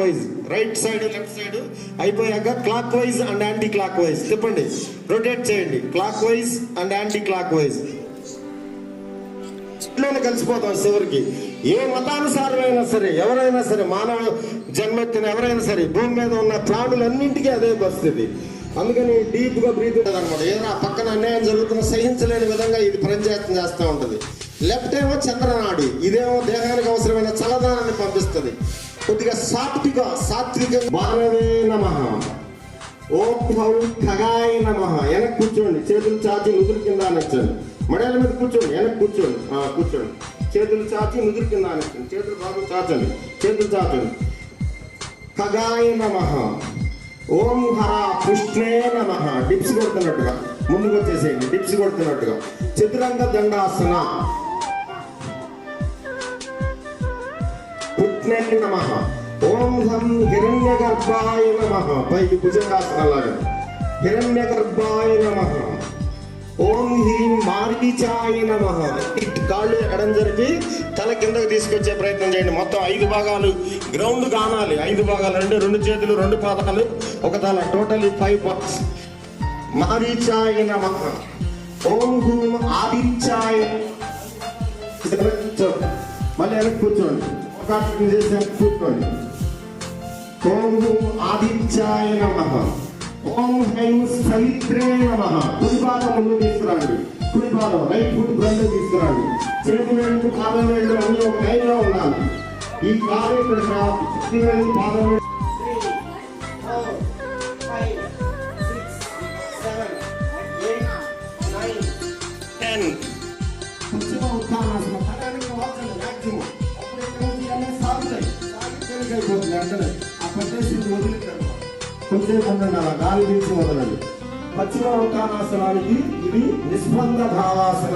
Wise, right side left side అయిపోయాక clockwise and anticlockwise తిప్పండి, rotate చేయండి. Clockwise and anticlockwise ఇట్లోనే కలిసిపోతాం చివరికి. ఏ మతానుసారమైనా సరే, ఎవరైనా సరే, మానవ జన్మెత్తిన ఎవరైనా సరే, భూమి మీద ఉన్న ప్రాణులన్నింటికీ అదే పరిస్థితి. అందుకని డీప్ గా బ్రీత్ ఉంటుంది అనమాట. ఏదైనా పక్కన అన్యాయం జరుగుతున్న సహించలేని విధంగా ఇది ప్రయత్నం చేస్తూ ఉంటుంది. లెఫ్ట్ ఏమో చంద్రనాడి, ఇదేమో దేహానికి అవసరమైన చల్లదనాన్ని పంపిస్తుంది. కొద్దిగా సాత్విక మానవే నమః, ఓం హౌ ఖగాయ నమః. వెనక్కి కూర్చోండి, చేతులు చాచి నుదురు కింద నచ్చండి. మడేల మీద కూర్చోండి, వెనక్కి కూర్చోండి, కూర్చోండి. చేతులు చాచి నుదురు కింద నచ్చండి. చేతులు బాగా చాచండి, చేతులు చాచండి. ఖగాయ నమః, ఓం హర కృష్ణే నమః. డిప్స్ కొడుతున్నట్టుగా ముందుకు వచ్చేసేయండి, డిప్స్ కొడుతున్నట్టుగా. చతురంగ దండాసన, కృష్ణే నమః. ఓం హం హిరణ్య గర్భాయ నమః. పైకి భుజంగాసనలాగా. హిరణ్య గర్భాయ నమః. ఓం హ్రీం మారీచాయ నమః. కాళ్ళు ఎడం జరిపి తల కిందకి తీసుకొచ్చే ప్రయత్నం చేయండి. మొత్తం 5 భాగాలు గ్రౌండ్ కానాలి. 5 భాగాలు అంటే 2 చేతులు 2 పాదాలు ఒక తల, టోటలీ 5 పార్ట్స్. మారీచాయ నమః. ఓం హూం ఆదిత్యాయ. మళ్ళీ వెనక్కి కూర్చోండి, ఒక చేసి కూర్చోండి. ఓం హూం ఆదిత్యాయ నమః. ఓం హ్రైం సవిత్రే నమః. కుడి పాదం ముందు తీసుకురండి, కుడి పాదం రైట్ ఫుట్ ఫ్రంట్ తీసుకురండి. చేతి వేళ్ళు పాదం వేళ్ళు అన్ని ఒక లైన్లో ఉండాలి. ఈ కాలు ఇక్కడ చేతి వేళ్ళు పాదం వేళ్ళు 3, 4, 5, 6, 7, 8, 9, 10. ఉత్సాహం మ్యాక్సిమం అప్పుడు సాగుతాయి. అయిపోతుంది అంటే ఆ పట్టేసి వదిలింటారు. కొంచెం ఉండండి, అలా గాలి తీసి వదలండి. పశ్చిమ ఉత్తానాసనానికి ఇది నిస్పంద భావాసన.